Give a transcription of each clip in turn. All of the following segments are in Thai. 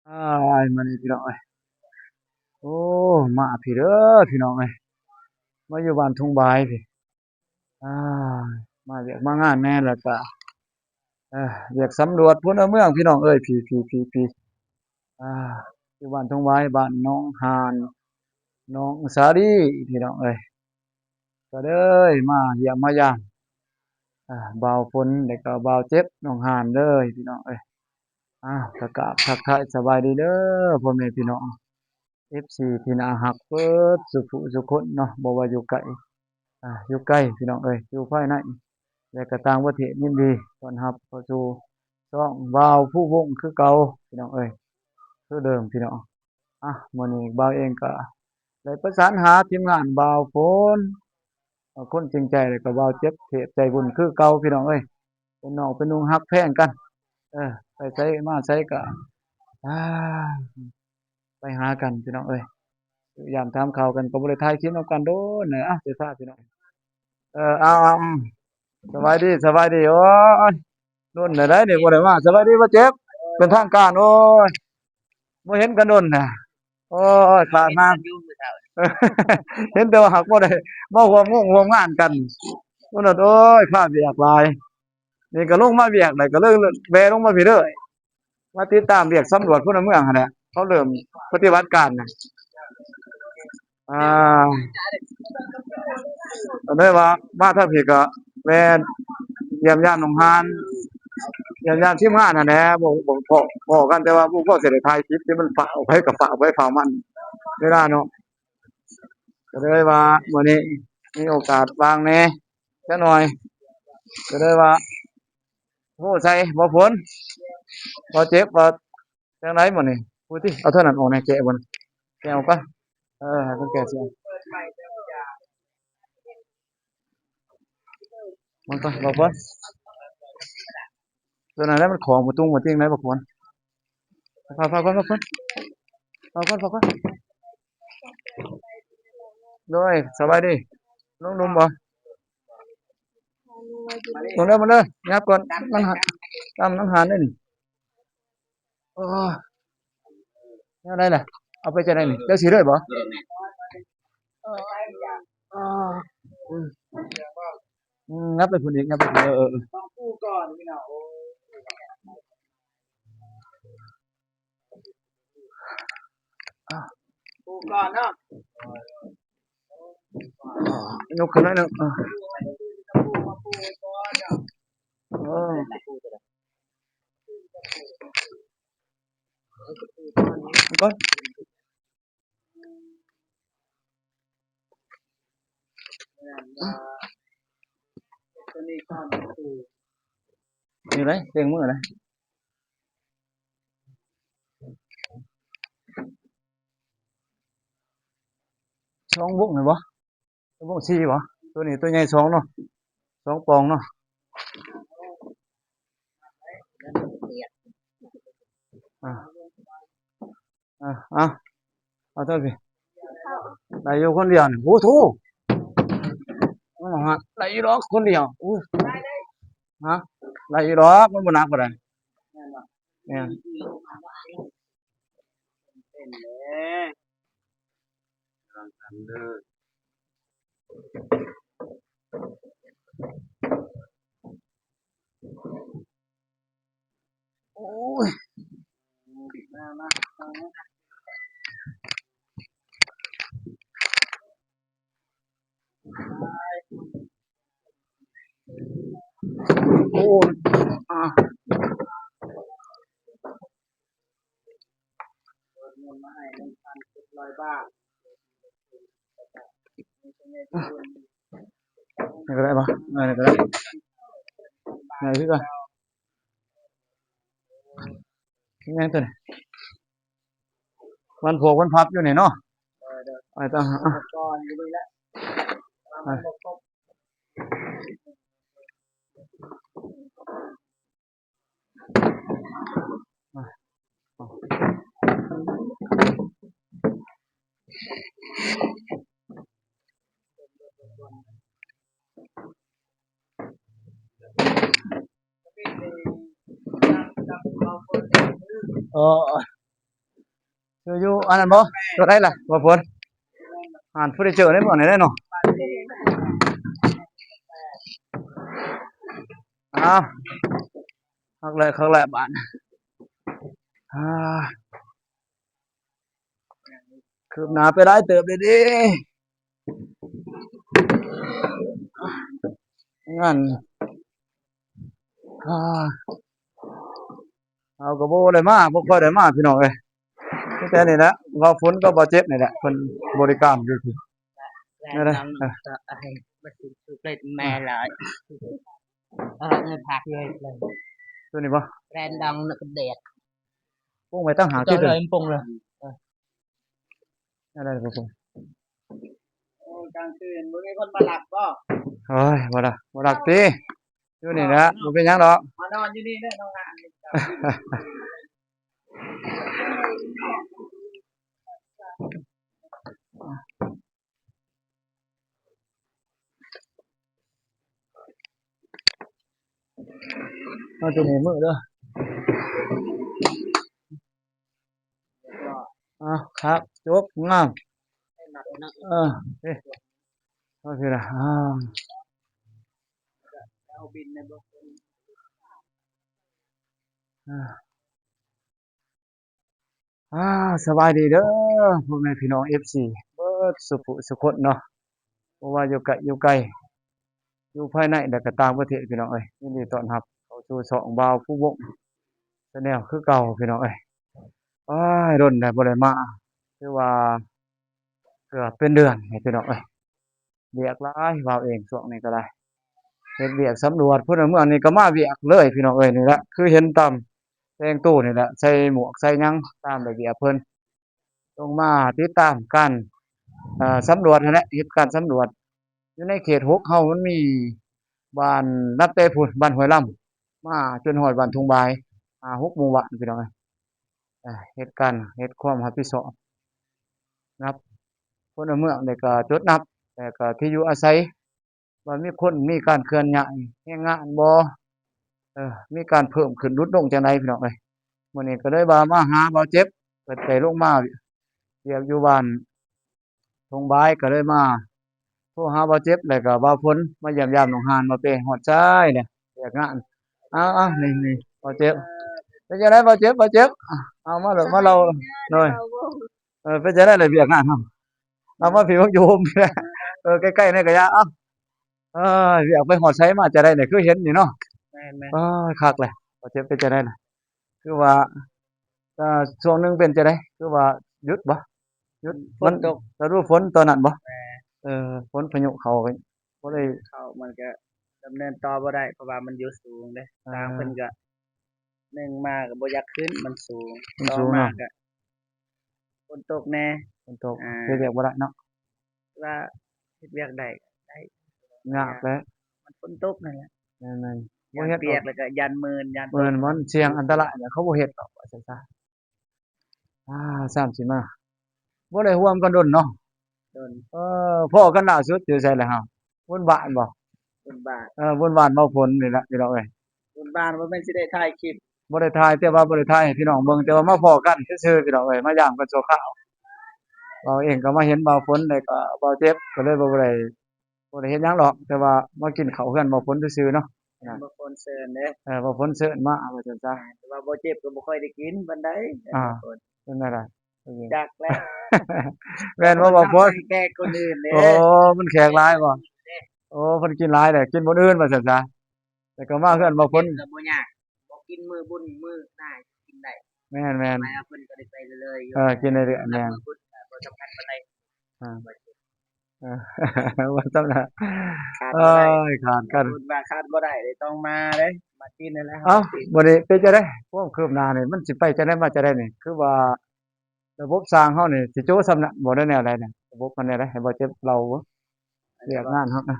อ้ายมานี่พี่น้องเอ้ยโอ้มาพี่เด้อพี่น้องเอ้ยมาอยู่บ้านทุ่งบายพี่อ้ายมาเวียกมางานแน่แล้วก็เวียกสำรวจพลเมืองพี่น้องเอ้ยพี่อ่าอยู่บ้านทุ่งบายบ้านน้องหานน้องสาลีพี่น้องเอ้ยก็เด้ยมาเยี่ยมมายามบ่าวฝนแล้วก็บ่าวเจ็บน้องหานเด้ยพี่น้องเอ้ยก็กราบทักทายสบายดีเด้อพ่อแม่พี่น้อง FC ที่น่ารักเบิดสุขุสุคนเนาะบ่ว่าอยู่ไกล อยู่ใกล้พี่น้องเอ้ยอยู่ภายในและก็ต่างประเทศยินดีต้อนรับเข้าสู่ช่องบ่าวผู้วงคือเก่าพี่น้องเอ้ยคือเดิมพี่น้องมื้อนี้บ่าวเองก็ได้ประสานหาทีมงานบ่าวฝนคนจริงใจแล้วก็บ่าวเจ็บเทพใจบุญคือเก่าพี่น้องเอ้ยเป็นน้องเป็นนุ่งฮักแพงกันไปไสมาไสก็อาไปหากันพี่น้องเอ้ยยามถามข่าวกันก็บ่ได้ถ่ายคลิปนำกันโดนเสียท่าพี่น้องเอาสบายดีสบายดีโอ้ยนุ่นน่ะได้นี่บ่ได้มาสบายดีบ่เจ็บเป็นทางการโอ้ยบ่เห็นกันโดนน่ะโอ้ยฝากมาเห็นแต่ว่าหักบ่ได้มาร่วมงานกันพุ่นน่ะโอ้ยคร้าเวียกหลายนี่ก็ลงมาเวียกได้ก็เลยแวะลงมาพี่เด้อมาติดตามเวียกสำรวจพลเมืองหั่นแหละเขาเริ่มปฏิบัติการน่ะอ่าก็เลยว่ามาทางพี่ก็แวะเยี่ยมยามหนองหาน อย่างทีมงานนั่นแหละบ่พ้อกันแต่ว่าบ่พอสิได้ถ่ายคลิปที่มันฝากเอาไว้ก็ฝากไว้ฝากมันเวลาเนาะก็เลยว่ามื้อนี้มีโอกาสว่างแหน่จักหน่อยก็เลยว่าโอ้ใส่บ่พ้นบ่เจ็บบ่จังไดมื้อนี้พูดติเอาเท่านั้นออกแหน่แกะบ่น่ะแกะออกก่อนให้เพิ่นแกะสิมันก่อนบ่พ้นตัวนั้นแหละมันของบ่ตุ้งบ่ติ้งไหนบ่พ้นฝากก่อนบ่พ้นฝากก่อนโดยสบายดีน้องหนุ่มบ่ มาเด้อยับก่อนนังหันตามนังหันได้นี่โอ้ยได้ล่ะเอาไปจะได้นี่เดี๋ยวสิเลยบ่อ้าวอืมงับไปพุ่นอีกงับไปพุ่นต้องกู้ก่อนพี่น้องกู้ก่อนเนาะยกขึ้นหน่อยหนึงเออก่อนนี่เลยเตียงมือเลยสองบุกเลยบ่บุกสี่บ่ตัวนี้ตัวใหญ่สองเนาะสองปองเนาะอ่าอ่าเอาเท่าพี่ได้อยู่คนเดียวนี่โอ้โธ่ได้อยู่ดอกคนเดียวอู้ฮะได้อยู่ดอกมันบ่หนักปานใดแม่นโอ้ยโอ้ยอ่าไหนก็ได้ปะไหนก็ได้ไหนพี่ก่อนยังตัวไหนวันโผล่วันพับอยู่ไหนเนาะไปต่อเออ อยู่อันนั้นบ่ตัวได้ล่ะบ่พ้นอ่านเฟอร์นิเจอร์ได้บ่ได้เนาะอ้าวคักแหละบาดอ่าคืบหน้าไปได้เติบเลยดิงั้นอ่าเอาก็บ่ได้มาบ่ค่อยได้มาพี่น้องเอ้ยมีแต่นี่แหละว่าฝนก็บ่เจ็บนี่แหละเพิ่นบริการอยู่ที่นั่นแหละ Đang bắt chước lên mẹ lại người phạt người lần ตัวนี้บ่ ren đang nó cái đẹp พวกไว้ตั้งหาที่ cho ตัว lời em phùng rồi อะไรบ่พง càng tiền bữa nay con bà lạc có โอ้ยบ่ดักติอยู่นี่แหละบ่เป็นหยังดอก mà non như đi đấy nó ngạn เอาตัวนี้มือเด้อเอาครับจบงาม mặt nó เออเอ๊ะเอาสิล่ะđau pin này bố สบายดีเด้อพ่อแม่พี่น้อง FC เบิดสุขสุคนเนาะบ่ว่าอยู่ไกลอยู่ไกลอยู่ภายในและก็ต่างประเทศพี่น้องเอ้ยยินดีต้อนรับเข้าสู่ช่องบ่าวผู้วงแชนแนลคือเก่าพี่น้องเอ้ยอ้ายดนแล้วบ่ได้มาคือว่าเกือบเป็นเดือนให้พี่น้องเอ้ยเวียกหลายเว้าเองช่วงนี้ก็ได้เฮ็ดเวียกสำรวจพุ่นน่ะมื้อนี้ก็มาเวียกเลยพี่น้องเอ้ยนี่แหละคือเห็นตามแต่งตู้นี่แหละใส่หมวกใส่หยังตามระเบียบเพิ่นลงมาติดตามการสำรวจนั่นแหละเฮ็ดการสำรวจอยู่ในเขต6เฮามันมีบ้านนับแต่พุ่นบ้านห้วยลำมาจนฮอดบ้านทุ่งบาย6หมู่บ้านพี่น้องเอ้ยเฮ็ดความรับผิดชอบนับพลเมืองนี่ก็จดนับแล้วก็ที่อยู่อาศัยว่ามีคนมีการเคลื่อนย้ายแรงงานบ่มีการเพิ่มขึ้นลดลงจังไดพี่น้องเอ้ยมื้อนี้ก็เลยว่ามาหาเบาเจ็บเพิ่นไปลงมาเวียกอยู่บ้านทุ่งบายก็เลยมาโทรหาเบาเจ็บแล้วก็เบาฝนมาเยี่ยมยามน้องหานมาเป้ฮอดซ้ายเนี่ยเวียกงานเอาๆนี่ๆเบาเจ็บเป็นจังไดเบาเจ็บเอามาเด้อมาเล่าหน่อยเป็นจังได๋ล่ะเวียกงานเฮาเอามาพี่มักอยู่ผมนี่แหละใกล้ๆนี่ก็อย่าเอ้าเอเวียกไปฮอดไสมาจะได้นี่คือเห็นนี่เนาะ mẹ mẹ คักแหละบ่เจ็บเป็นจังได๋ล่ะคือว่าช่วงหนึ่งเป็นจังได๋คือว่าหยุดบ่หยุดมัน phun tục ฤดูฝนตอนนั้นบ่ฝนพายุเข้าก็บ่ได้ เขามันก็ดำเนินต่อบ่ได้เพราะว่ามันอยู่สูงเด้ทางเพิ่นก็หนึ่งมาก็บ่อยากขึ้นมันสูง มัน ต่อ สูง มา เนาะ ก็ฝนตกแน่ ฝนตกเฮ็ดเวียกบ่ได้เนาะ ว่าเฮ็ดเวียกได้ได้ ยากแหละ มันฝนตกนั่นแหละ แม่นๆบ่ ยาม เฮ็ด เปียกแล้วก็ยันมืนยันต เอิ้ ก นมันเสี่ยงอันตรายเนี่ยเขาบ่เฮ็ดดอกว่าซั่นซะซ้ำสิมาบ่ได้ร่วมกันดนเนาะ โดน พ้อกันล่าสุดอยู่ไสล่ะเฮาบนบ้านบ่ บนบาน บนบ้านเมาฝนนี่ล่ะพี่น้องเอ้ย บนบานบ่แม่นสิได้ถ่ายคลิป บ่ได้ถ่ายแต่ว่าบ่ได้ถ่ายให้พี่น้องเบิ่งแต่ว่ามาพ้อกันซื่อๆพี่น้องเอ้ยมายามกันชั่วคราวเราเองก็มาเห็นเบาฝนแล้วก็เบาเจ็บก็เลยบ่ได้เฮ็ดหยังหรอกแต่ว่ามากินข้าวเฮือนเบาฝนซื่อๆเนาะ บ่คนเซิร์นเด้ เบาฝนเชิญมาว่าซั่นซะ แต่ว่าบ่เจ็บก็บ่ค่อยได้กินปานใด คน เป็นจังได๋จักแล้ว แม่นบ่เบาฝน แก่คนอื่นเด้ โอ้มันแขกหลายบ่โอ้เพิ่นกินหลายแหละกินบ่อื่นว่าซั่นซะแต่ก็มาเฮือนเบาฝน ก็บ่ยากบ่กินมื้อบุญมื้อหน้ากินได้ แม่น ไปเอาเพิ่นก็ได้ไปเลยๆอยู่ กินได้เรื่อยแม่น มื้อบุญก็บ่สำคัญปานใด ว่าซั่นน่ะ ขาด เอ้ บ่ได้ ยขาดกัน บุญว่าขาดบ่ได้เลยต้องมาเด้มากินนั่นแหละ เอ้าบัดนี้เป็นจังได๋ความคืบหน้านี่มันสิไปจังได๋มาจังได๋นี่คือว่าระบบสร้างเฮานี่สิโจ้ส่ำน่ะบ่ได้แนวใดน่ะระบบมันแนวใดให้บ่เจ็บเราบ่เรียกงานเฮานะ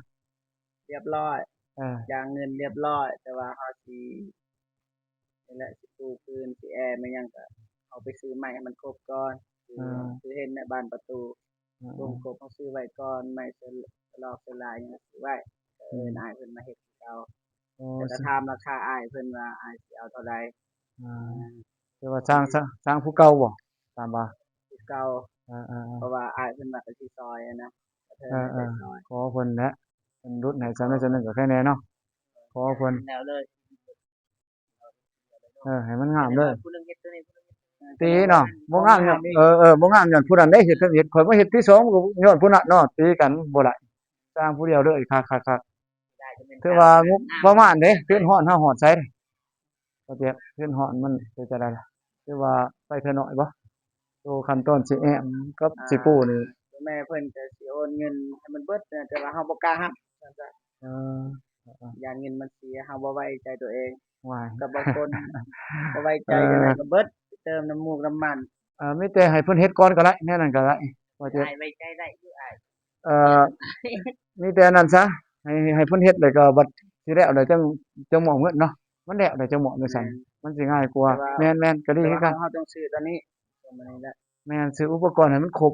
เรียบร้อย เออ จ่ายเงินเรียบร้อย แต่ว่าเฮาสินี่แหละสิปูพื้นสิแอร์มันยังก็เอาไปซื้อใหม่ให้มันครบก่อนคือเห็นในบานประตูวงกบเอาซื้อไว้ก่อนไม้สลอกสลายหยังซื้อไว้ก็เอิ้นอ้ายเพิ่นมาเฮ็ดให้เรา โอ้ แต่ก็ถามราคาอ้ายเพิ่นว่าอ้ายสิเอาเท่าใด คือว่าสร้างผู้เก่าบ่ตามว่า ผู้ เก่า เออ เพราะว่าอ้ายเพิ่นว่าก็สิซอยอะนะก็เทิง เอ ได้ อ ซอย ขอเพิ่นแหละเพิ่นรุดให้ส่ำใดส่ำหนึ่งก็แค่แน่เนาะขอเพิ่น แล้วเลย ให้มันงามเลย ผู้หนึงเฮ็ดตัวนี้ผู้หนึงเฮ็ด ตีเนาะบ่งามหยังบ่งามหยังผู้นั้นได้เฮ็ดเทิงเฮ็ดข่อยมาเฮ็ดที่สองก็ย้อนผู้นั้นเนาะตีกันบ่ได้สร้างผู้เดียวเด้อคักๆ ได้จะเป็น ๆคือว่างบประมาณเด้เฮือนฮ้อนเฮาฮอดไสบ่เจ็บเฮือนฮ้อนมันเป็นจังไดล่ะคือว่าไปเทื่อน้อยบ่โตขั้นตอนสิแอมกับสิปูนี่ แม่เพิ่นก็สิโอนเงินให้มันเบิดนะแต่ว่าเฮาบ่กล้ารับว่าซั่น เออ ย่านเงินมันเสียเฮาบ่ไว้ใจตัวเอง ว้าย กับบางคนบ่ไว้ใจจังได๋ก็เบิดเติมน้ำมูกน้ำมัน มีแต่ให้เพิ่นเฮ็ดก่อนก็ได้แนวนั้นก็ได้บ่เจ็บ อ้ายไว้ใจได้อยู่อ้าย เอ่อมีแต่นั้นซะให้เพิ่นเฮ็ดแล้วก็บัดสิแล้วแล้วจังมอบเงินเนาะมันแล้วแล้วจังมอบจังซั่นมันสิง่ายกว่าแม่นๆก็ดี แต่ คือ ว่า กัน เฮาต้องซื้อตอนนี้ประมาณนี้แหละ แม่นซื้ออุปกรณ์ให้มันครบ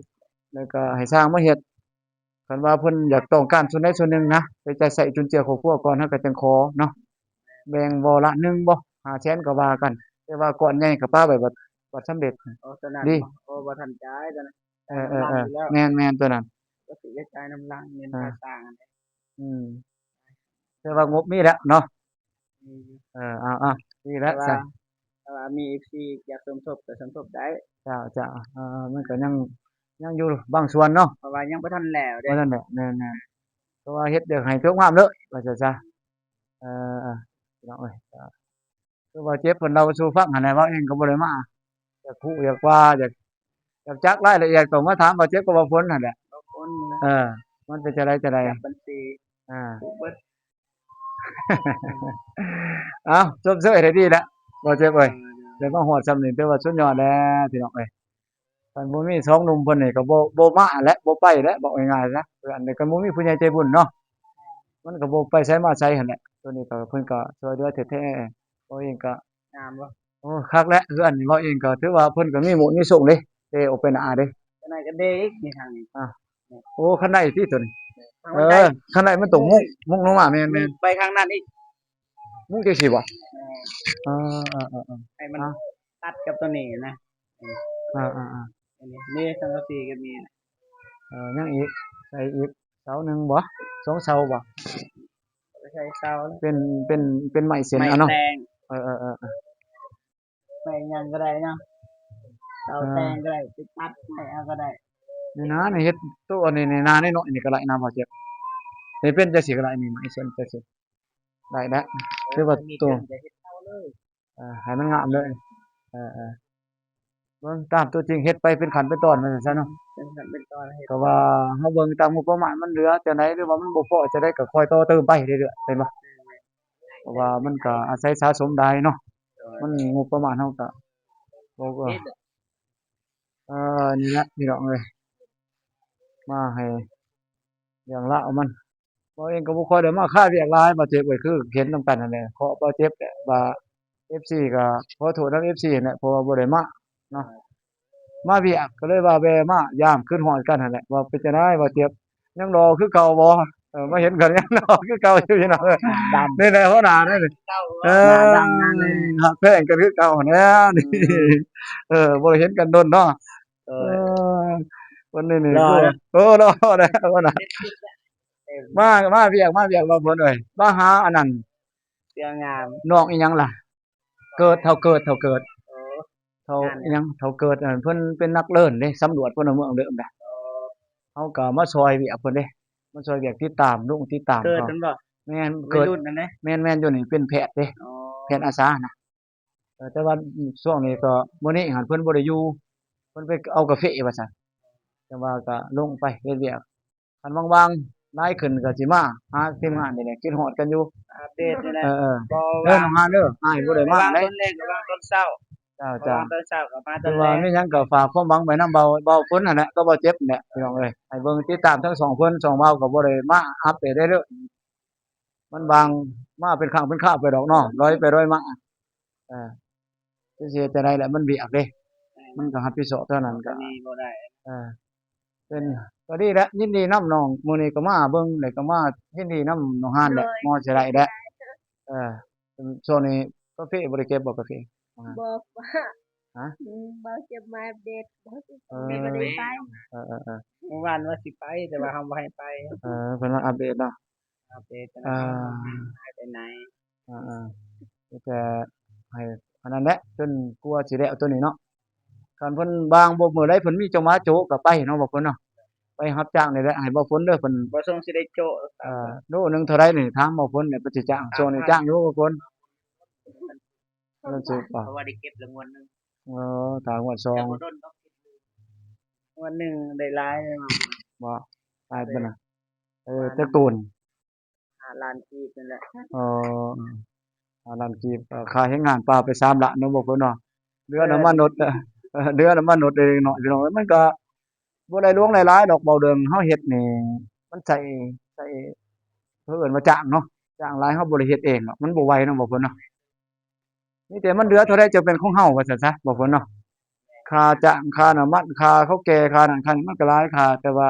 แล้วก็ให้สร้างมาเฮ็ดคันว่าเพิ่นอยากต้องการส่วนใดส่วนหนึ่งนะไปใช้จุนเจือครอบครัวก่อนเฮาก็จังขอเนาะแบ่งบ่ละ1บ่500,000ก็ว่ากัน แต่ว่าก้อนใหญ่ก็ปาไว้บัดสำเร็จ โอ้ตอนนั้น ดี โอ้บ่ทันจ่ายตอนนั้น เออๆๆแม่นๆตัวนั้น ก็สิได้จ่ายน้ำลังเงินค่าสร้างอันนี้ อืมแต่ว่างบมีแล้วเนาะ อืม เอาๆดีแล้วซั่น แต่ว่ามี FC อยากสมทบก็สมทบได้ เจ้ามันก็ยังอยู่บางส่วนเนาะ เพราะว่ายังบ่ทันแล้ว เพ เด้ ราะนั่นแหละแม่นๆเพราะว่าเฮ็ดเดี๋ยวให้ทุกงามเลยว่าซั่นซะเออพี่น้องเอ้ยก็คือว่าเจ็บเพิ่นเล่าสู่ฟังหั่นแหละเว้าเองก็บ่ได้มาอยากรู้อยากว่าอยากจักรายละเอียดต้องมาถามบ่าเจ็บกับบ่พ้นนั่นแหละ บางคนนะ มันเป็นจังไดจังได จับบัญชี อา ถูกเบิด เอ้าจบเสยได้ดีแล้วบ่เจ็บเอ้ยได้มาฮอดส่ำนี้ถือว่าสุดยอดแล้วพี่น้องเอ้ยคันบ่มี2หนุ่มเพิ่นนี่ก็บ่มาแล้วบ่ไปแล้วบอกง่ายๆซะคืออันนี้คันบ่มีผู้ใหญ่ใจบุญเนาะมันก็บ่ไปไสมาไสหั่นแหละตัวนี้ก็เพิ่นก็ช่วยเหลือแท้ๆบ่เองก็ งามบ่ โอ้คักแล้วคืออันนี้เว้าเองก็ถือว่าเพิ่นก็มีหมุมีส่งเด้เด้โอเปนอาเด้ จังได๋ก็เดอีกนี่ทางนี้ โอ้คันใดติตัวนี้ ทางมันได้ คันใดมันต้องมุกลงมาแม่น ไปข้างนั้นอีก มุกจังซี่บ่ เออ เออๆๆ ให้มันตัดกับตัวนี้นะ ๆอา อันนี้นี่สังกะสีก็มีนะ ยังอีกใส่อีกเสาหนึ่งบ่2เสาบ่ ก็ใช้เสา เป็นไม้เส้น ไม้ อะเนาะ แตง เออๆ ไม้หยังก็ได้เนาะเสาแตงก็ได้ไปตัดไม้เอาก็ได้ ๆนี่นะนี่เฮ็ดตัวนี่นาน้อยๆนี่ก็ได้นะบ่เจ็บนี่เป็นจังซี่ก็ได้นี่ไม้เส้นจังซี่ได้แล้วคือว่า มี ตัว เงินจะเฮ็ดเสาเลย ให้มันงามเลยเออๆเบิ่งตามตัวจริงเฮ็ดไปเป็นขั้นเป็นตอนว่าซั่นซะเนาะ เป็นขั้นเป็นตอนเฮ็ด ก็ว่าเฮาเบิ่งตามงบประมาณมันเหลือจังไดหรือว่ามันบ่พอจังไดก็ค่อยต่อเติมไปเรื่อยๆเป็นบ่เพราะว่ามันก็อาศัยสะสมได้เนาะมันงบประมาณเฮาก็บ่ เฮ็ด นี่แหละพี่น้องเอ้ยมาให้เรื่องราวมันบ่เองก็บ่ค่อยได้มาค่าเวียกหลายบ่เจ็บเอ้ยคือเห็นนำกันนั่นแหละขอบ่เจ็บแหละว่า FC ก็ขอโทษนำ FC นั่นแหละเพราะว่าบ่ได้มาเนาะมาเวียกก็เลยว่าแวะมายามขึ้นฮอดกันนั่นแหละว่าเป็นจังไดบ่เจ็บยังรอคือเก่าบ่มาเห็นกันยังรอคือเก่าอยู่พี่น้องเอ้ย ดำ นี่แหละหัวหน้านี่ เก่า เอ ดำนั่นเลย ฮักแพงกันคือเก่าแน่นี่บ่ได้เห็นกันโดนเนาะ เอ เอ อ วันนี้นี่ รอ คือ นะ รอแล้วว่าน่ะ เต็ม มาเวียกบ่เพิ่นเอ้ยมาหาอันนั้น เสื้องาม น้องอีหยังล่ะ เกิดเท่าเกิด โอ้ เท่าอีหยังเท่าเกิดเพิ่นเป็นนักเลิ่นเด้สำรวจเพิ่นเอาเมืองเดิมน่ะเฮาก็มาช่วยเวียกเพิ่นเด้มาช่วยเวียกติดตามลุงติดตาม เกิด เขา มันบ่ แม่น วั เกิ ย ด รุ่นนั่นเด้ แม่นอยู่นี่เป็นแพทย์เด้ อ๋อ แพทย์อาสาน่ะแต่ว่าช่วงนี้ก็มื้อนี้หั้นเพิ่นบ่ได้อยู่เพิ่นไปเอากาแฟว่าซั่นแต่ว่าก็ลงไปเฮ็ดเวียกคันว่างๆหลายขึ้นก็สิมาหาทีมงานนี่แหละคิดฮอดกันอยู่ อัปเดตนี่แหละ เออ บ่ เด้อน้องฮานเด้ออ้ายบ่ได้มา ระวัง เด้ ต้นเล็กระวังต้นเศร้า จ้า ระวังต้นเศร้ากับมาต้ คื น อ แร ว่าก มีหยังก็ฝากความหวังไว้นำเบาพ้นนั่นแหละก็บ่เจ็บนั่นแหละพี่น้องเอ้ยให้เบิ่งติดตามทั้งสองเพิ่นสองเบาก็บ่ได้มาอัปเดตได้เด้อมันบางมาเป็นครั้งเป็นคราวไปดอกเนาะร้อยไปร้อยมาเออสิเฮ็ดจังได๋แหละมันเวียกเด้มันก็รับผิดชอบเท่านั้นก็ นี่บ่ได้ เออเป็นก็ดีแหละยินดีนำน้องมื้อนี้ก็มาเบิ่งแล้วก็มายินดีนำน้องฮานแหละมอสิได้แหละเออช่วงนี้กาแฟบ่ได้เก็บบ่กาแฟ บอกว่า ฮะ บ่เจ็บมาอัปเดตบ่สิ เอ บ่ได้ อ ไป เออๆ เมื่อวานว่าสิไปแต่ว่าเฮาบ่ให้ไป ๆเพิ่นมาอัปเดตเนาะ อัปเดตแต่ อ่า หายไปไหน อาๆมีแต่ให้อันนั้นแหละจนกว่าสิได้เอาตัวนี้เนาะคันเพิ่นบางบ่มื้อใดเพิ่นมีเจ้ามาโจะก็ไปเนาะบ่เพิ่นเนาะไปรับจ้างนี่แหละให้บ่ฝนเด้อเพิ่น บ่ทรงสิได้โจะ โลหนึงเท่าไรนี่ถามบ่ฝนเนี่ยเพิ่นสิจ้างช่วงนี้จ้างอยู่บ่ฝนเพิ่นสิบ่ เพราะว่าได้เก็บรางวัลนึง ถ้างวดสอ แต่ ง บ่โดนดอกวันหนึงได้หลายเลย บ่ตายเพิ่นน่ะจักตูน 5ล้านกีบนั่นแหละ เอ่อ5ล้านกีบค่าเฮ็ดงานปลาไป3ล้านเนาะบ่เพิ่นเนาะเดือนน้ำมันรถเดือนน้ำมันรถเองเนาะพี่น้องเอ้ยมันก็บ่ได้หลวงหลายๆดอกเบาเดิงเฮาเฮ็ดนี่มันใช้เพิ่นเอิ้นว่าจ้างเนาะจ้างหลายเฮาบ่ได้เฮ็ดเองเนาะมันบ่ไหวเนาะบ่เพิ่นเนาะมีแต่มันเหลือเท่าใดจะเป็นของเฮาว่าซั่นซะบ่เพิ่นเนาะค่าจ้างค่าน้ำมันค่าข้าวแก่ค่านั่นค่านี่มันก็หลายค่าแต่ว่า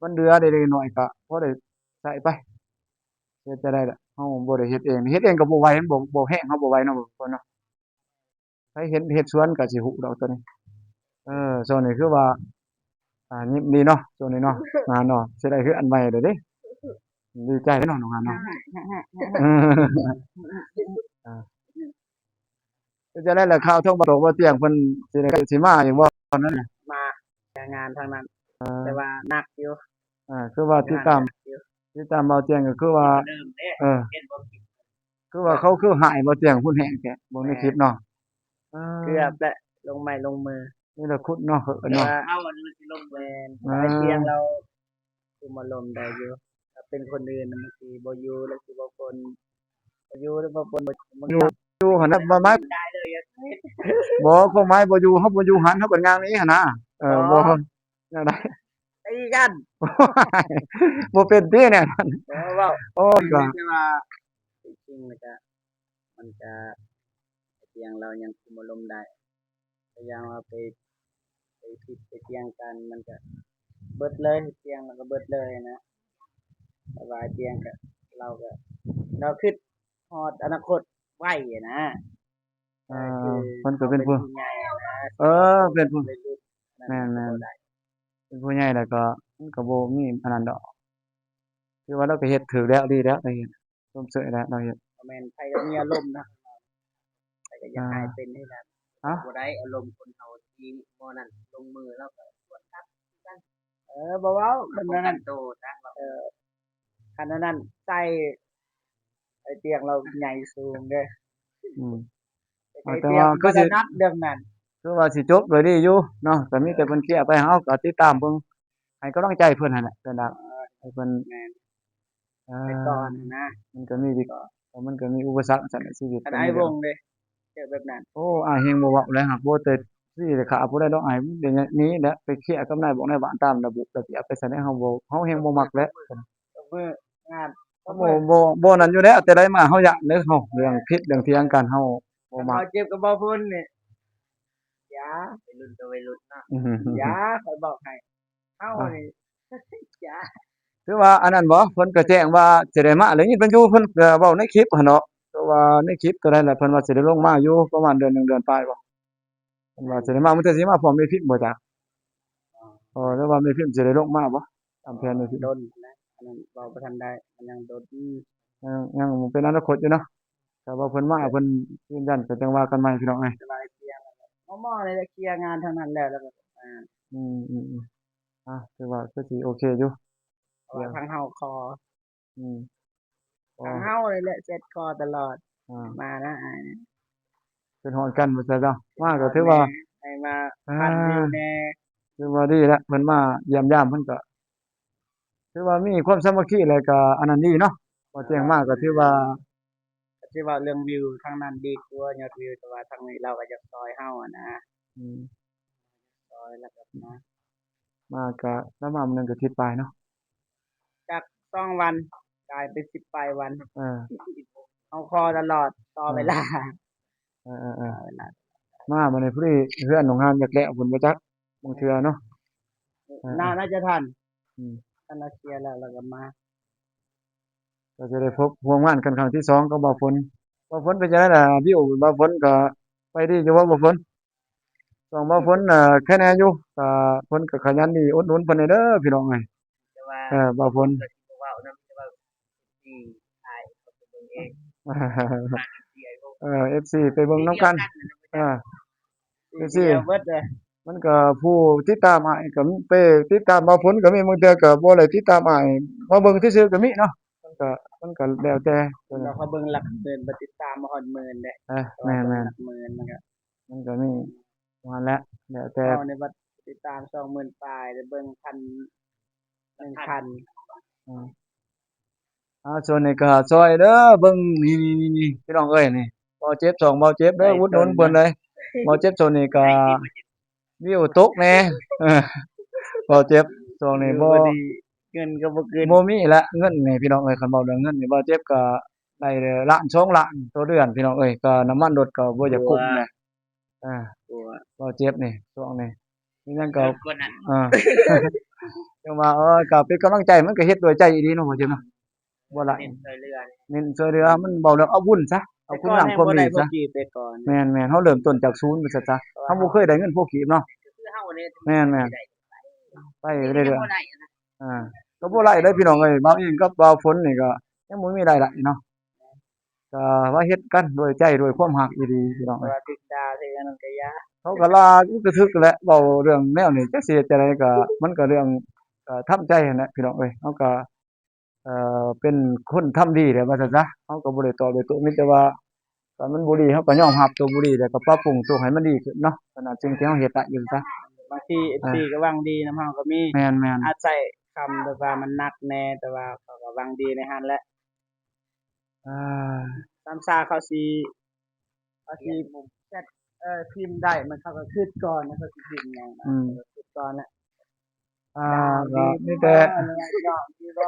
มันเหลือเล็กๆน้อยๆก็พอได้ใช้ไปเฮ็ดจั่งใดล่ะเฮาบ่ได้เฮ็ดเองเฮ็ดเองก็บ่ไหวมันบ่แรงเฮาบ่ไหวเนาะบ่เพิ่นเนาะใครเฮ็ดสวนก็สิรู้ดอกตัวนี้ช่วงนี้คือว่ายิ้มดีเนาะช่วงนี้เนาะงานเนาะสิได้คืออันใหม่เด้อเด้ดีใจเด้อเนาะน้องงานเนาะเออเป็นจั่งใดล่ะข่าวท้องบ่ตกบ่เที่ยงเพิ่นสิได้สิมาอยู่บ่ตอนนั้นน่ะ มาแต่งานทางนั้น แต่ว่าหนักอยู่ คือว่าติดตาม หนักอยู่ เบาเจียงก็คือว่า เดิมเด้ เออ เห็นบ่คิด คือว่าเขาคือหายเบาเจียงพุ่นแห้งแท้เบิ่งในคลิปเนาะ เกือบแล้วลงไม้ลงมือ นี่ล่ะคุดเนาะ แต่ เนาะ ว่าเฮามันสิลงแม่นไอ้เตียงเราคุมอารมณ์ได้อยู่ถ้าเป็นคนอื่นน่ะบางทีบ่อยู่แล้วสิบ่คนบ่อยู่หรือบ่คนบ่มัน อยู่หั่นน่ะบ่หมาย ได้เลยอะ บ่ความหมายบ่อยู่เฮาบ่อยู่หันเฮาก็ย่างหนี้หั่นนะบ่แนวใด ตีกัน บ่เป็นติแนวนั้น เว้า โอ้ยก็ แต่ว่าจริงๆมันจะไอ้เตียงเรายังคุมอารมณ์ได้พยายามว่าไปผิดไปเถียงกันมันก็เบิดเลยเตียงมันก็เบิดเลยนะแต่ว่าไอ้เตียงก็เราคิดฮอดอนาคตไว้อะนะ เพิ่นก็เป็นผู้ ใหญ่อะนะ เป็นผู้ ไปรุ่น แม่น บ่ได้ เป็นผู้ใหญ่แล้วก็มันก็บ่มีอันนั้นดอกคือว่าเราก็เฮ็ดถูกแล้วดีแล้วเราเฮ็ดสมเสยแล้วเราเฮ็ด บ่แม่นไผก็มีอารมณ์นะไผก็อยากให้เป็นให้นั้น ฮะ บ่ได้อารมณ์คนเฮาที่บ่นั้นลงมือแล้วก็สวนกลับกันบ่เว้าคันนั้นโตซะคันนั้นใส่ไอ้เตียงเราใหญ่สูงเด้ อืม ไอ้ แต่ เตียง ว่าก็ บ่ สิ ได้นัดเรื่องนั้น คือว่าสิจบด้วยดีอยู่เนาะก็มีแต่เพิ่นเคลียร์ไปเฮาก็ติดตามเบิ่งให้กำลังใจเพิ่นนั่นแหละเพิ่นน่ะให้เพิ่น แม่น อ่า ไปก่อนนะ มันก็มีมันก็มีอุปสรรคซั่นในชีวิต คันไอ้วงเด้เจอแบบนั้น โอ้อ้ายแฮงบ่เว้าแล้วครับบ่แต่สิได้ฆ่าผู้ใดดอกอ้ายมันเป็นอย่างนี้แหละไปเคลียร์กับนายบอกนายบ้านตามระบบระเบียบไปแสดงเฮาแฮงบ่มักแล้ว มื้องาน บ่นั่นอยู่แล้วแต่ใดมาเฮาย้านเด้อเฮาเรื่องผิดเรื่องเถียงกันเฮาบ่มัก เฮาเจ็บกับบ่พุ่นนี่อย่าวัยรุ่นก็วัยรุ่นเนาะ อย่าข้อยบอกให้เฮานี่ อย่า คือว่าอันนั้นบ่เพิ่นก็แจ้งว่าสิได้มาแล้วยินเพิ่นอยู่เพิ่นก็เว้าในคลิปหั่นเนาะแต่ว่าในคลิปตัวใดแหละเพิ่นว่าสิได้ลงมาอยู่ประมาณเดือนหนึ่งเดือนปลายบ่เพิ่นว่าสิได้มามันจะสิมาพร้อมแม่พิมพ์บ่จ๊ะแต่ว่าแม่พิมพ์สิได้ลงมาบ่ตามแผนแม่พิมพ์ โดนนะอันนั้นเว้าบ่ทันได้มันยังโดน ยังเป็นอนาคตอยู่เนาะแต่ว่าเพิ่นมาเพิ่นยืนยันก็จังว่ากันใหม่พี่น้องเอ้ย สบายเคลียร์หม้อๆนี่แหละเคลียร์งานทั้งนั้นแล้วก็อืมถือว่าก็สิโอเคอยู่ เพราะว่าทางเฮาคอ อืมก็ ทางเฮานี่แหละเซ็ตคอตลอด อ่า มานะอ้าย เป็นฮอดกันบ่ซั่นเนาะมาก็ถือว่า ให้มาพันวิวแน่ ถือว่าดีแล้วเพิ่นมาเยี่ยมยามเพิ่นก็ถือว่ามีความสามัคคีแล้วก็อันนั้นดีเนาะพอแจ้งมาก็ถือว่า สิว่าเรื่องวิวทางนั้นดีกว่ายอดวิวแต่ว่าทางนี้เราก็อยากซอยเฮาอะนะ อืม ซอยแล้วก็นะ มาก็ประมาณนึงก็อาทิตย์ปลายเนาะ จาก2วันกลายเป็น10ปลายวัน เออ เอาคอตลอดต่อเวลา เออ ต่อเวลา มามื้อนี้พอดีเฮือนโรงงานอยากแล้วเพิ่นบ่จักบางเทื่อเนาะ น่าจะทัน อืม ถ้าเราเคลียร์แล้วเราก็มา ก็จะได้พบร่วมงานกันครั้งที่2กับบ่าวฝนบ่าวฝนเป็นจังได๋ล่ะวิวบ่าวฝนก็ไปดีอยู่บ่บ่าวฝน ช่องบ่าวฝนแค่แน่อยู่ก็เพิ่นก็ขยันดีอุดหนุนเพิ่นให้เด้อพี่น้องเอ้ยแต่ว่าบ่าวฝน ก็สิบ่เว้านำแต่ว่าที่ถ่ายเขาไปเบิ่งเองผ่านที่ไอ้พวก FC ไปเบิ่งที่นำกันเดียวกันนั่นเอน่ะอ บ่ FC จักที่เดียวเบิดเลย มันก็ผู้ติดตามอ้ายก็ไปติดตามบ่าวฝนก็มีบางเทื่อก็บ่ได้ติดตามอ้ายมาเบิ่งซื่อๆก็มีเนาะมันก็แล้วแต่ตัว เรานั้นเขาเบิ่งหลักหมื่นบ่ติดตามบ่ฮอดหมื่นเด้แต่ว่าเบิ่งแม่นหลักหมื่นมันก็ๆมันก็มีประมาณแล้วแล้วแต่ เฮานี่บัดติดตาม 20,000 ปลายแต่เบิ่งพัน1,000อืมส่วนนี้ก็ช่วยเด้อเบิ่งนี่ๆๆพี่น้องเอ้ยนี่บ่เจ็บสองบ่เจ็บเด้ออุดหนุนเพิ่นเลยบ่เจ็บช่วงนี้ก็วิวตกแหน่เออบ่เจ็บช่วงนี้บ่ ดีเงินก็บ่ขึ้น บ่มีแล้วเงินนี่พี่น้องเอ้ยคันเว้าเรื่องเงินนี่บ่เจ็บก็ได้ล้าน2ล้านต่อเดือนพี่น้องเอ้ยก็น้ำมันรถก็บ่อยากคุ้มแหละอา ตัว บ่เจ็บนี่ช่วงนี้มีหยังก็ คนนั้น เออ จังว่าก็เป็นกำลังใจมันก็เฮ็ดด้วยใจอีหลีเนาะบ่เจ็บเนาะบ่หลาย เน้นช่วยเหลือนี่ เน้นช่วยเหลือมันเว้าเรื่องเอาบุญซะเอาคุณงามความดี บ่ ซะ กี่ไปก่อน แม่นๆเฮาเริ่มต้นจากศูนย์ไปซะเฮาบ่เคยได้เงินพวกขีบเนาะ คือเฮานี่ แม่น ไปเรื่อย บ่ได้นะ ๆก็บ่หลายเด้อพี่น้องเอ้ยบ่าวอิงกับบ่าวฝนนี่ก็ยังบ่มีรายได้เนาะก็ว่าเฮ็ดกันด้วยใจด้วยความรักอีหลีพี่น้อง เพราะ เอ้ย ว่าติดดาที่อันนั้นก็ยา เขาก็ลาอยู่กระทึกแหละเว้าเรื่องแนวนี้จักสิเฮ็ดจั่งใดก็มันก็เรื่องทำใจนั่นแหละพี่น้องเอ้ยเฮาก็เป็นคนทำดีแหละว่าซั่นซะเฮาก็บ่ได้ตอบโดยตรงมีแต่ว่าถ้ามันบ่ดีเฮาก็ยอมรับตัวบ่ดีแล้วก็ปรับปรุงตัวให้มันดีขึ้นเนาะขนาดสิ่งที่เฮาเฮ็ดได้อยู่ซะ บางที FC ก็หวังดีนำเฮาก็มี แม่น อาจใช้คำแบบว่ามันหนักแน่แต่ว่าเขาก็หวังดีในหันแหละ ๆตามซาเขาสิแชทพิมพ์ได้มันเขาก็คิดก่อนแล้วเขาสิพิมพ์หยังนะคิดก่อนแหละ ก็มีแต่ ยอมดีบ่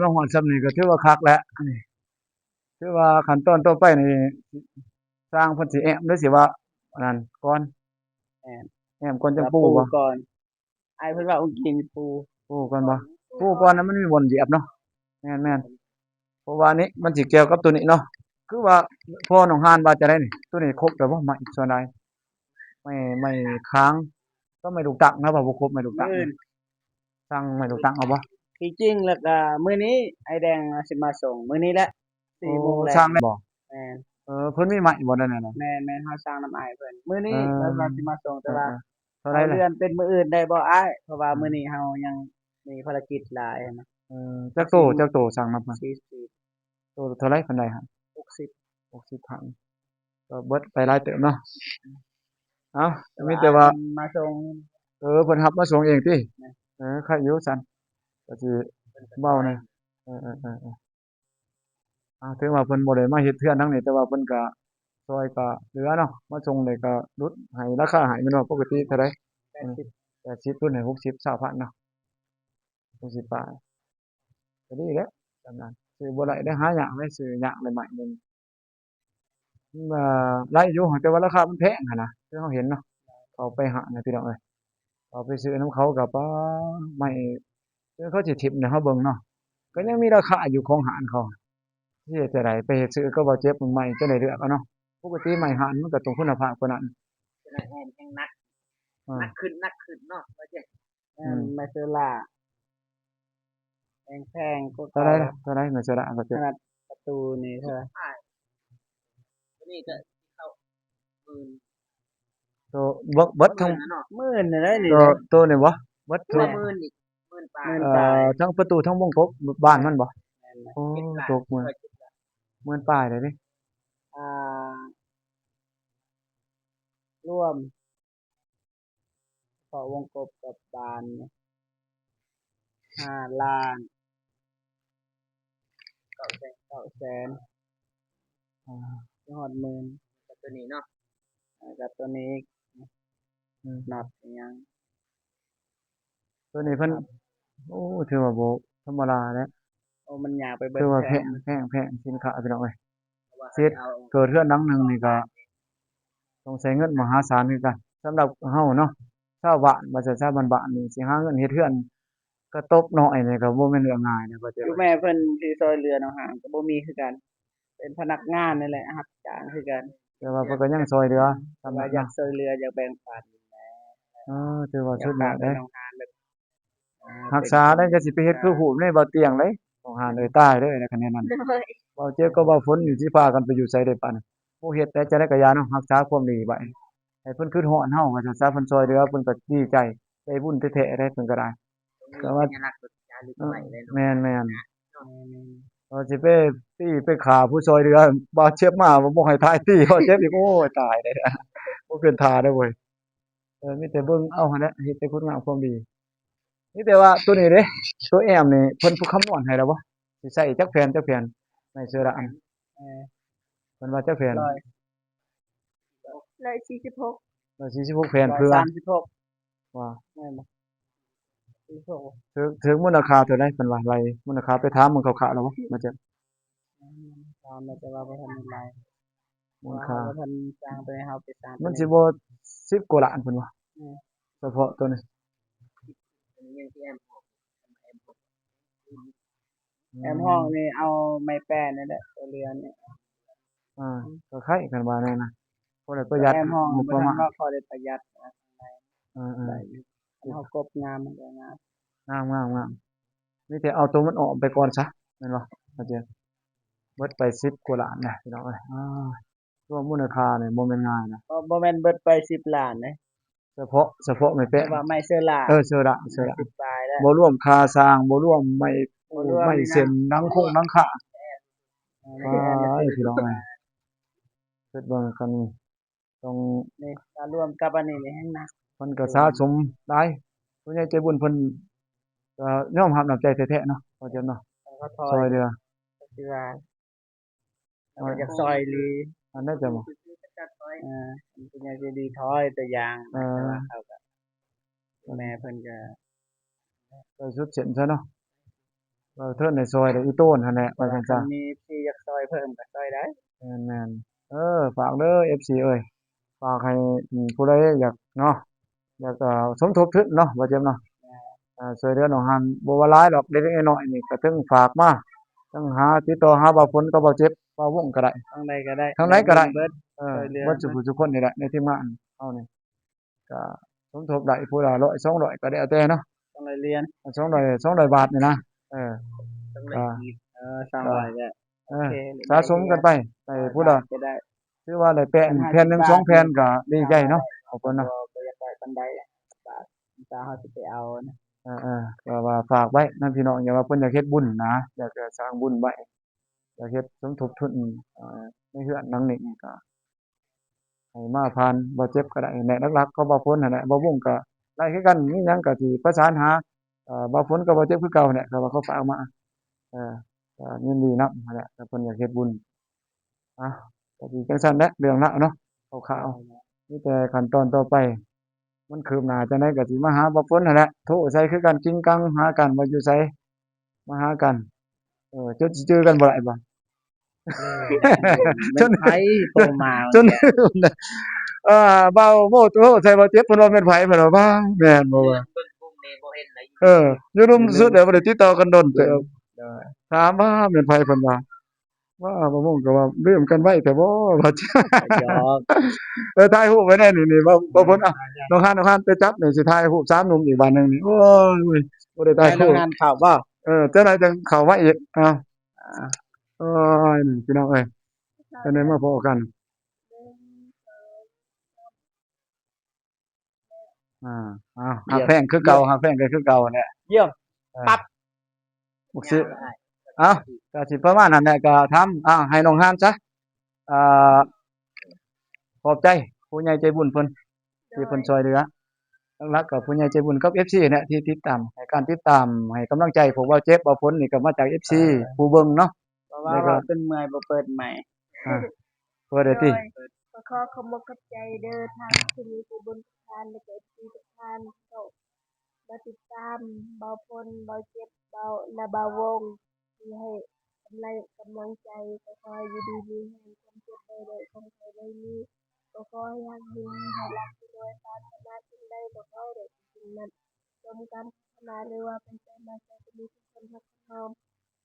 มาฮอดส่ำนี้ก็ถือว่าคักแล้วนี่ถือว่าขั้นตอนต่อไปนี่สร้างเพิ่นสิแอะหรือสิว่าอันนั้นก่อนแอมก่อนจังปูบ่ ก่อนอ้ายเพิ่นว่าองค์กินปู ปูก่อนบ่ปูก่อนนั้นมันมีบ่อนเหยียบเนาะแม่นๆเพราะว่านี้มันสิเกี่ยวกับตัวนี้เนาะคือว่าพ่อน้องฮานว่าจะได้นี่ตัวนี้ครบแล้วบ่ไม้ส่วนใดไม่ค้างก็ไม่ลูกตักนะว่าบ่ครบไม่ลูกตัก มื้อ สั่งไม่ลูกตักเอาบ่ ที่จริงแล้วก็มื้อนี้ไอ้แดงสิมาส่งมื้อนี้แหละ โอ้ 4 โมงแล้ สั่ ว งได้บ่ แม่น เพิ่นมีไม้บ่นั่นน่ะ แม่นเฮาสั่งน้ำอ้ายเพิ่นมื้อนี้ เออ เพิ่นว่าสิมาส่งแต่ว่า เท่าไรล่ะ เลื่อนเป็นมื้ออื่นได้บ่อ้ายเพราะว่ามื้อนี้เฮายังมีภารกิจหลายนะ จักโตสั่งมาเพิ่น 40 โตเท่าไรปานใดฮะ 60 60ถังก็เบิดไปหลายเติบเนาะเอ้ามีแต่ว่า มาส่ง เพิ่นรับมาส่งเองติ นะ ใครอยู่ซั่นก็สิเว้าหน่อยเออถึงว่าเพิ่นบ่ได้มาเฮ็ดเทื่อนทางนี้แต่ว่าเพิ่นก็ช่วยก็เหลือเนาะมาส่งนี่ก็ลดให้ราคาให้แม่นบ่ปกติเท่าใด 80 80เพิ่นให้60 20,000เนาะ60บาทก็ดีแหล้วจำนั้นซื้อบ่ได้ได้หายากได้ซื้อยากเลยใหม่หนึงหลายอยู่แต่ว่าราคามันแพงหันนะคือเราเห็นเนาะเขาไปหาน่ะพี่น้องเอ้ยเอาไปซื้อนำเขาก็ป๊าไม่คือเขาสิทิ่มให้เราเบิ่งเนาะก็ยังมีราคาอยู่ของห้านเขาสิเฮ็ดจั่งใดไปเฮ็ดซื้อก็บ่เจ็บมันใหม่จังได้เลือกเอาเนาะปกติไม้ห้านมันก็ต้องคุณภาพกว่านั้น เป็นแห่งนัก อา นักขึ้นเนาะว่าจัง อืม ไมเซอร่าแพงกว่า เท่าไรล่ะเท่าไรมันสระก็ ข จะ นาดประตูนี่เท่าไหร่ ตัวนี้ก็เข้าหมื่น ตัวเบิดทั้ง นะเนาะ หมื่นนี่ได้นี่ ตัวนี่บ่เบิด ตั ทั้ ว ง หมื่นอีกหมื่นปลาย ทั้งประตูทั้งวงกบบ้านมันบ่โอ้ เจ็ดบาท ตกหมื่นปลายเลยดิ อ่าร่วมต่อวงกบกับบาน5 ล้าน9 แสนฮอดหมื่น กับตัวนี้เนาะ กับตัวนี้ อืม นับอิหยัง ตัวนี้เพิ่นโอ้ถือว่าบ่ธรรมดาแล้ว โอ้มันยากไปเบิด ถือว่า แพ แพงสินค้าพี่น้องเอ้ย เพราะว่า เสร็จ เอา เกิดเรือนหลังหนึงนี่ก็ต้องใช้เงินมหาศาลคือกันสำหรับเฮาเนาะชาวบ้านว่าจะชาวบ้านๆนี่สิหาเงินเฮ็ดเรือนกระตบน้อยนี่ก็บ่แม่นเรื่องง่ายนะว่าจะ อยู่แม่เพิ่นที่ซอยเรือน้องหางก็บ่มีคือกัน เป็นพนักงานนี่แหละรับจ้างคือกัน แต่ว่าเพิ่นก็ยังช่วยเหลือ แต่ ทำ ว่า นั้น อยาก เนาะ ช่วยเหลืออยากแบ่งปัน ถือว่า อยา สุ ก ดย ฝา อก ด ไป เด้ โรงงานแบบรักษาได้ก็สิไปเฮ็ดคือหูปนี่บ่เตียงเลยของหานเอ้ยตายเด้อในคะแนนนั้น โดย เว้าเจ็บกับเว้าฝนนี่สิพากันไปอยู่ไสได้ปานนั้นผู้เฮ็ดแต่จะได้ก็อย่าเนาะรักษาความดีไว้ให้เพิ่นคิดฮอดเฮาว่าซั่นซะเพิ่นช่วยเหลือเพิ่นก็ดีใจใจบุญแท้ๆเด้เพิ่นก็ได้ ก็ว่าสัญลักษณ์ประจารึกไว้เลยเนาะ แม่นๆว่าสิไปตี้ไปฆ่าผู้ช่วยเหลือบ่เจ็บมาบ่ให้ทายตี้บ่เจ็บอีกโอ้ยตายเด้อบ่เป็นท่าเด้อเว้ยมีแต่เบิ่งเอาหั่นแหละเฮ็ดแต่คุณงามความดีมีแต่ว่าตัวนี้เด้ตัวแอมนี่เพิ่นผู้คำนวณให้แล้วบ่สิใช้จักแผ่นในเสื้อละอัน เออ เพิ่นว่าจักแผ่น ร้อย 146 146แผ่นเพื่อ 136 ว่า แม่นบ่46 ถึงมูลค่าเท่าใดเพิ่นว่าไว้มูลค่าไปถามมึงคร่าวๆแล้วบ่มาจัก ตามแต่ว่าบ่ทันได้ราย มูลค่า บ่ทันจ้างไปให้เฮาไปสร้าง มันสิบ่10กว่าล้านเพิ่นว่า อืม เฉพาะตัวนี้ อันนี้ยังที่แอมบอก แอมห้องนี่เอาไม้แป้นนี่แหละตัวเรือนนี่ ก็คล้ายกันว่าแน่นะบ่ได้ประหยัด แอมห้อง งบ บ่ ประ ทั มาน ณ ว่าพอได้ประหยัดนะ เออ ได้อยู่เฮากบงามมันก็งาม ๆงามๆมีแต่เอาตัวมันออกไปก่อนซะแม่นบ่เข้าใจเบิดไป10กว่าล้านน่ะพี่น้องเอ้ยรวมมูลค่านี่บ่แม่นง่ายนะ บ่แม่นเบิดไป10ล้านเด้ เฉพาะไม้ แต่ แปะ ว่าไม้เสื้อลา เสื้อละ 10ปลายแล้ว บ่รวมค่าสร้างบ่รวมไม้ปู บ่รวม ไม้ นี่นะ เส้นหนังคงหนังค่า ไม้แป้น อ้าย นี่ พี่น้องเอ้ยคิดเบิ่งกันต้อง นี่ถ้ารวมกับอันนี้นี่แฮงหนัก เพิ่นก็สะสมหลายผู้ใหญ่ใจบุญเพิ่นก็ยอมรับน้ำใจแท้ๆเนาะว่าจังเนาะ แล้วก็ถอ ช่วย ยเหลือ สิว่าแล้วก็อยากซอยลี อันนั้นจะบ่ เป็นอยากจะดีถอยตัวอย่าง เออ แต่ว่าเขาก็แม่เพิ่นก็ ก็สุดเส้นซะเนาะเทินให้ซอยได้อีโต้นหั่นแหละว่าจัง คั ซะ นมีที่อยากซอยเพิ่มก็ซอยได้ แม่นๆฝากเด้อ FC เอ้ยฝากให้ผู้ใดอยากเนาะอยากสมทบทุนเนาะว่าจังเนาะช่วยเหลือน้องหันบ่ว่าหลายดอกเล็กๆน้อยๆนี่ก็ถึงฝากมาทั้งหาติดต่อหาบ่าวฝนกับบ่าวเจ็บบ่าววงก็ได้ ทางใดก็ได้ ทางไหนก็ได้ เบิด เ ช่วยเหลือ บิดสุผู้ทุกคนนี่แหละในทีมงานเฮานี่ก็สมทบได้ผู้ละ100 200ก็แล้วแต่เนาะ ต้องได้เรียน 200บาทนี่นะเออ ต้องได้คิด 300ก็ เออ โอเค สะสมกันไปได้ผู้ละ ก็ได้ ถือว่าได้แผ่นหนึง2แผ่นก็ดีใจเนาะขอบคุณเนาะ บ่อยากได้ปานใดบาทตาเฮาสิไปเอานะ ก็ว่าฝากไว้นํพี่น้องอย่าว่าเพิ่นอยากเฮ็ดบุญนะอยากจะสร้างบุญไว้อยากเฮ็ดสมทบทุนในเรือนหลังนี้ก็ให้มาผ่านบ่เจ็บก็ได้แนะหลักๆก็บ่พ้นนั่นแหละบ่วงก็ได้คือกันมีหยังก็สิประสานหาบ่พ้นกับบ่เจ็บคือเก่านั่นแหละก็ว่าเขาฝากมาเออก็ยินดีนำนั่นแหละถ้าเพิ่นอยากเฮ็ดบุญก็สิจังซั่นแหละเรื่องละเนาะคร่าวๆมีแต่ขั้นตอนต่อไป มันคืบหน้าจังได๋ก็สิมาหาบ่พ้นนั่นแหละโทรใส่คือกันกิ้งกังหากันว่าอยู่ไสมาหากันจนสิเจอกันบ่ได้บ่ จนไผโทรมา จนลืมเลยเบาโมโตใส่บ่เจ็บเพิ่นว่าแม่นไผเพิ่นว่าบ้าแม่นบ่ว่า เบิ่งปุ่มนี่บ่เห็นเลย อยู่รุมสุดแล้วบ่ได้ติดต่อกันดนเติบถามว่าแม่นไผเพิ่นว่าบ่มงก็ว่าลืมกันไว้แต่บ่ว่า หยอก ถ่ายรูปไว้แน่นี่บ่พ้นน้องฮั่นไปจับนี่สิถ่ายรูป3หนุ่มอีกบัดหนึงนี่โอ้ยบ่ได้ ไป ถ่าย โร รู ง ป งานข่าวบ่ จังไดจังเข้ามาอีกโอ้ยนี่พี่น้องเอ้ยจังได๋มาพ้อกัน หักแพงคือเก่าหักแพงก็คือเก่าเนี่ย เยี่ยม ปั๊บ บุกสิก็สิประมาณนั้นแหละก็ทำให้น้องฮานซะอ่าขอบใจผู้ใหญ่ใจบุญเพิ่นที่เพิ่นช่วยเหลือหลักๆก็ผู้ใหญ่ใจบุญกับ FC เนี่ยที่ติดตามให้การติดตามให้กำลังใจพวกเว้าเจ็บเว้าผลนี่ก็มาจาก FC ผู้เบิ่งเนาะ เพราะว่าเพิ่นเมื่อยบ่เปิดใหม่ เปิดได้ติ ขอขอบคุณขอบใจเด้อทางที่มีผู้บุญทุกท่านและก็ที่ทุกท่านเข้ามาติดตามเบาพลเบาเจ็บเบาและเบาวงที่ให้กำลังใจก็ขอให้อยู่ดีมีแรงความเจ็บได้ความใครได้มีก็ขอให้รักยิ่งให้รักที่ด้วยปรารถนาสิ่งใดก็ขอให้ได้สิ่งนั้นจงการพัฒนาหรือว่าเป็นใจมาใจจะมีทุกคนรักน้อม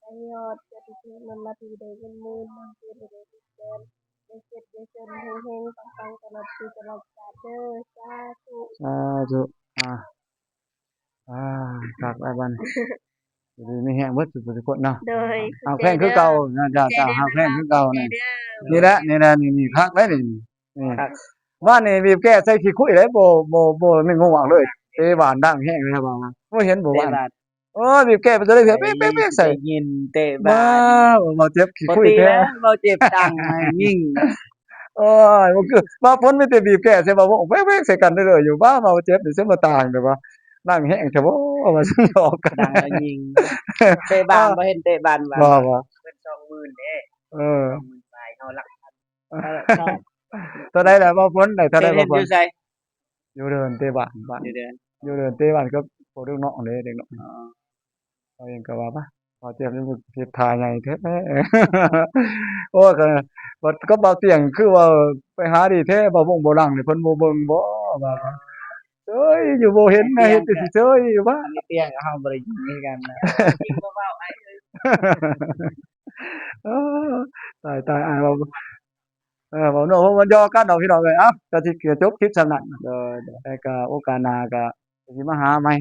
ไปยอดจะติดมันละทีได้เงินหมื่นมันคือได้ติดแสนได้เจ็บได้จนเฮ บัดนี้อยู่ดีมีแฮงเบิดทุกคนเนาะ โดย ฮักแพงคือเก่านะจ้าฮักแพงคือเก่านี่นี่แหละนี่คักเด้นี่ ครับ บ้านนี่บีบแก้ใส่ขี้คุยเลยบ่ไม่งงเลย เตะบานดังแฮงเลยครับว่าบ่เห็นบ่ เตะ ว่า บาด โอ้บีบแก้ไปเลยเถอะเป๊กๆๆใส่ ได้ยินเตะ บ้า บาด บ่เจ็บขี้ บ่ คุย ตี แท้ แล้วบ่เจ็บดังให้ยิ่ง โอ้ยบ่คือบ่พ้นมีแต่บีบแก้ใส่บ่วงแป๊กๆใส่กันเด้ออยู่บ้าบ่เจ็บนี่ซิมาต่างเด้อว่าดังแฮงแท้บ่ว่าซั่นออกกัน ดังแล้วยิงเตะบานบ่เห็นเตะบานว่า บ่ เพิ่น20,000เด้ เออ 20,000ปลายเฮาหลักพัน เท่าใดล่ะบ่พ้นได้เท่าใด เห็ บ่ นอ พ้น ยู่ไส อยู่เดินเตะบ้าน เดือน อยู่เดินเตะบ้านก็พวกเด็กน้องเด้เด็กน้อง อ๋อ เอาเองก็ว่าปะพอเจ็บนี่มันเจ็บทาใหญ่แท้ โอ้ก็บัดก็เบาเตียงคือว่าไปหาดีแท้บ่วงบ่ลังนี่เพิ่นบ่เบิ่งบ่ว่าเอ้ยอยู่บ่เห็นนะเฮ็ดแต่สิเฉยอยู่บ้า อันนี้เตียงกับเฮาบ่ได้ยิงคือกันนะ จริงบ่เว้าไอ้เอ้ย เออตายอ้ายว่าเว้าโน้มันย่อกันเอาพี่น้องเอ้ยเอ้าก็สิเกี่ยวจบคลิปส่ำนั้น โดย แต่ก็โอกาสหน้าก็สิมาหาใหม่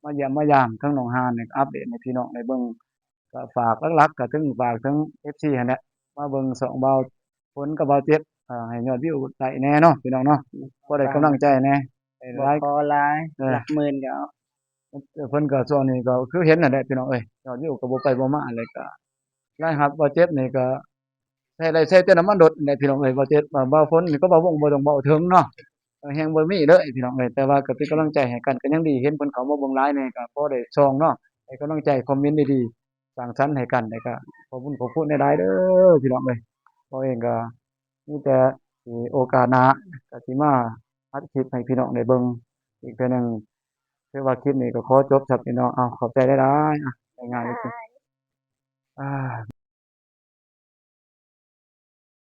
มาเยี่ยมมายามทั้งหนองหานนี่อัปเดตให้พี่น้องได้เบิ่งก็ฝากหลักๆก็ถึงฝากถึง FC หั่นแหละมาเบิ่งสองเบาฝนกับเบาเจ็บให้ยอดวิวได้แหน่เนาะพี่น้องเนาะบ่ได้กำลังใจแหน่ได้ห บ่ ลาย พอหลาย เออ หลักหมื่นก็เอา เพิ่นก็ช่วงนี้ก็คือเห็นนั่นแหละพี่น้องเอ้ยยอดวิวก็บ่ไปบ่มาเลยก็รายรับเบาเจ็บนี่ก็ใช้แต่น้ำมันรถนี่แหละพี่น้องเอ้ยเบาเจ็บเบาฝนนี่ก็เบาวงบ่ต้องเบาถึงเนาะแฮงบ่มีเลยพี่น้องเอ้ยแต่ว่าก็เป็นกำลังใจให้กันก็ยังดีเห็นเพิ่นเข้ามาเบิ่งหลายแหน่ก็พอได้ส่องเนาะให้กำลังใจคอมเมนต์ดีๆสร้างสรรค์ให้กันแล้วก็ขอบคุณหลายๆเด้อพี่น้องเอ้ยเพราะเองก็มีแต่สิโอกาสหน้าก็สิมาอัดคลิปให้พี่น้องได้เบิ่งอีกเทื่อหนึงคือว่าคลิปนี้ก็ขอจบครับพี่น้องอ้าวขอบใจหลายๆอ่ะง่ายๆเลยสิอ่า